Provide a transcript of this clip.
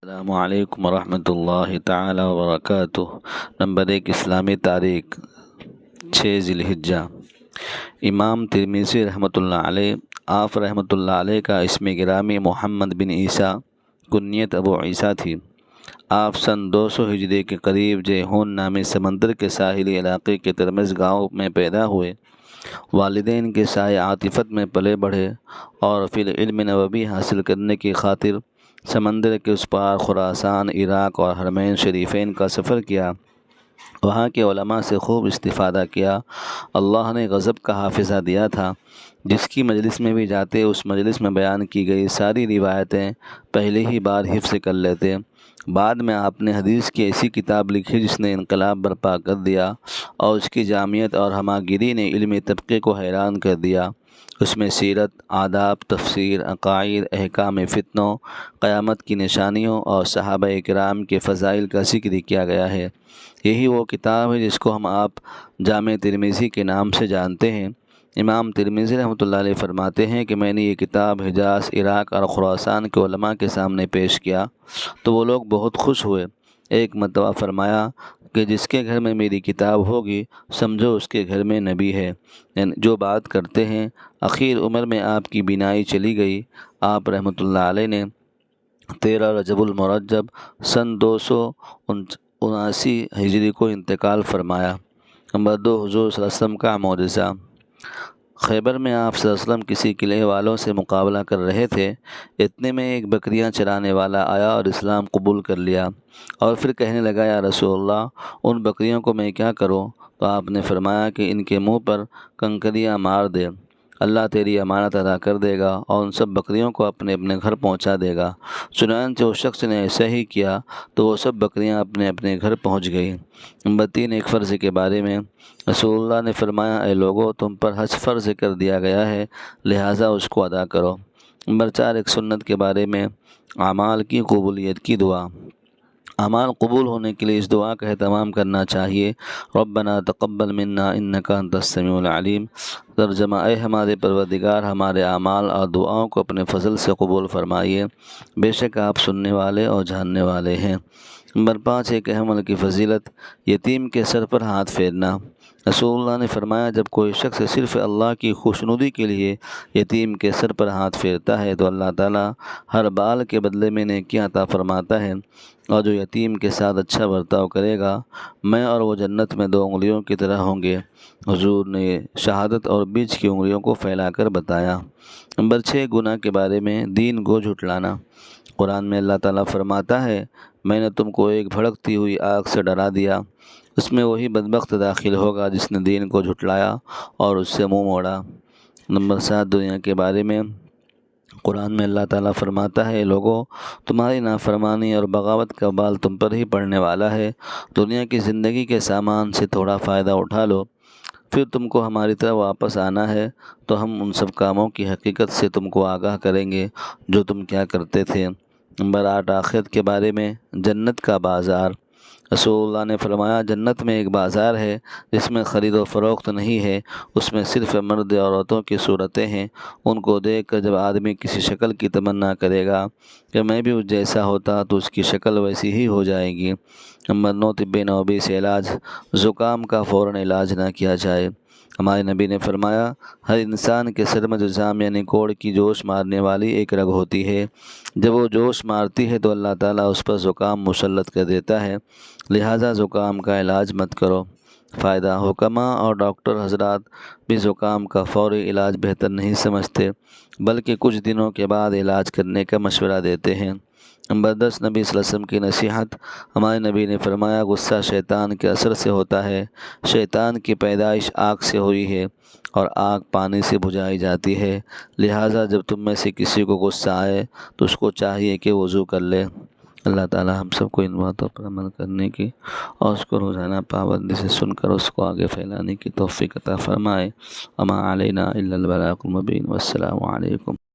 السلام علیکم ورحمۃ اللہ تعالی وبرکاتہ۔ نمبر 1، اسلامی تاریخ 6 ذی الحجہ۔ امام ترمذی رحمۃ اللہ علیہ، آپ رحمۃ اللہ علیہ کا اسم گرامی محمد بن عیسیٰ، کنیت ابو عیسیٰ تھی۔ آپ سن 200 ہجری کے قریب جیہون نامی سمندر کے ساحلی علاقے کے ترمذ گاؤں میں پیدا ہوئے۔ والدین کے سائے عاطفت میں پلے بڑھے اور فی العلم نبوی حاصل کرنے کی خاطر سمندر کے اس پار خراسان، عراق اور حرمین شریفین کا سفر کیا۔ وہاں کے علماء سے خوب استفادہ کیا۔ اللہ نے غضب کا حافظہ دیا تھا، جس کی مجلس میں بھی جاتے اس مجلس میں بیان کی گئی ساری روایتیں پہلی ہی بار حفظ کر لیتے۔ بعد میں آپ نے حدیث کی ایسی کتاب لکھی جس نے انقلاب برپا کر دیا، اور اس کی جامعیت اور ہماگیری نے علمی طبقے کو حیران کر دیا۔ اس میں سیرت، آداب، تفسیر، عقائد، احکام فتنوں، قیامت کی نشانیوں اور صحابہ کرام کے فضائل کا ذکر کیا گیا ہے۔ یہی وہ کتاب ہے جس کو ہم آپ جامع ترمذی کے نام سے جانتے ہیں۔ امام ترمذی رحمۃ اللہ علیہ فرماتے ہیں کہ میں نے یہ کتاب حجاز، عراق اور خراسان کے علماء کے سامنے پیش کیا تو وہ لوگ بہت خوش ہوئے۔ ایک مرتبہ فرمایا کہ جس کے گھر میں میری کتاب ہوگی سمجھو اس کے گھر میں نبی ہے، یعنی جو بات کرتے ہیں۔ اخیر عمر میں آپ کی بینائی چلی گئی۔ آپ رحمۃ اللہ علیہ نے 13 رجب المرجب سن 279 ہجری کو انتقال فرمایا۔ نمبر 2، حضور صلی اللہ علیہ وسلم کا معجزہ۔ خیبر میں آپ صلی اللہ علیہ وسلم کسی قلعے والوں سے مقابلہ کر رہے تھے، اتنے میں ایک بکریاں چرانے والا آیا اور اسلام قبول کر لیا، اور پھر کہنے لگا یا رسول اللہ، ان بکریوں کو میں کیا کروں؟ تو آپ نے فرمایا کہ ان کے منہ پر کنکریاں مار دے، اللہ تیری امانت ادا کر دے گا اور ان سب بکریوں کو اپنے اپنے گھر پہنچا دے گا۔ چنانچہ اس شخص نے ایسا ہی کیا تو وہ سب بکریاں اپنے اپنے گھر پہنچ گئیں۔ نمبر 3، ایک فرض کے بارے میں رسول اللہ نے فرمایا اے لوگو، تم پر حج فرض کر دیا گیا ہے، لہٰذا اس کو ادا کرو۔ نمبر 4، ایک سنت کے بارے میں اعمال کی قبولیت کی دعا۔ اعمال قبول ہونے کے لیے اس دعا کا اہتمام کرنا چاہیے، ربنا تقبل منا انک انت السمیع العلیم۔ ترجمہ، اے ہمارے پروردگار، ہمارے اعمال اور دعاؤں کو اپنے فضل سے قبول فرمائیے، بے شک آپ سننے والے اور جاننے والے ہیں۔ نمبر 5، ایک اہم عمل کی فضیلت، یتیم کے سر پر ہاتھ پھیرنا۔ رسول اللہ نے فرمایا جب کوئی شخص صرف اللہ کی خوشنودی کے لیے یتیم کے سر پر ہاتھ پھیرتا ہے تو اللہ تعالیٰ ہر بال کے بدلے میں نیکیاں عطا فرماتا ہے، اور جو یتیم کے ساتھ اچھا برتاؤ کرے گا میں اور وہ جنت میں 2 انگلیوں کی طرح ہوں گے۔ حضور نے شہادت اور بیچ کی انگلیوں کو پھیلا کر بتایا۔ نمبر 6، گناہ کے بارے میں دین کو جھٹلانا۔ قرآن میں اللہ تعالیٰ فرماتا ہے میں نے تم کو ایک بھڑکتی ہوئی آگ سے ڈرا دیا، اس میں وہی بدبخت داخل ہوگا جس نے دین کو جھٹلایا اور اس سے منہ موڑا۔ نمبر 7، دنیا کے بارے میں قرآن میں اللہ تعالیٰ فرماتا ہے لوگوں، تمہاری نافرمانی اور بغاوت کا بال تم پر ہی پڑنے والا ہے، دنیا کی زندگی کے سامان سے تھوڑا فائدہ اٹھا لو، پھر تم کو ہماری طرح واپس آنا ہے تو ہم ان سب کاموں کی حقیقت سے تم کو آگاہ کریں گے جو تم کیا کرتے تھے۔ نمبر 8، آخرت کے بارے میں جنت کا بازار۔ رسول اللہ نے فرمایا جنت میں ایک بازار ہے جس میں خرید و فروخت نہیں ہے، اس میں صرف مرد اور عورتوں کی صورتیں ہیں، ان کو دیکھ کر جب آدمی کسی شکل کی تمنا کرے گا کہ میں بھی اس جیسا ہوتا تو اس کی شکل ویسی ہی ہو جائے گی۔ نمبر 9، طب نبوی سے علاج۔ زکام کا فوراً علاج نہ کیا جائے۔ ہمارے نبی نے فرمایا ہر انسان کے سر میں جذام یعنی کوڑ کی جوش مارنے والی ایک رگ ہوتی ہے، جب وہ جوش مارتی ہے تو اللہ تعالیٰ اس پر زکام مسلط کر دیتا ہے، لہٰذا زکام کا علاج مت کرو۔ فائدہ، حکماء اور ڈاکٹر حضرات بھی زکام کا فوری علاج بہتر نہیں سمجھتے بلکہ کچھ دنوں کے بعد علاج کرنے کا مشورہ دیتے ہیں۔ نمبر 10، نبی صلی اللہ علیہ وسلم کی نصیحت۔ ہمارے نبی نے فرمایا غصہ شیطان کے اثر سے ہوتا ہے، شیطان کی پیدائش آگ سے ہوئی ہے اور آگ پانی سے بجھائی جاتی ہے، لہٰذا جب تم میں سے کسی کو غصہ آئے تو اس کو چاہیے کہ وضو کر لے۔ اللہ تعالی ہم سب کو ان باتوں پر عمل کرنے کی اور اس کو روزانہ پابندی سے سن کر اس کو آگے پھیلانے کی توفیق عطا فرمائے۔ وما علینا الا البلاغ المبین۔ والسلام علیکم۔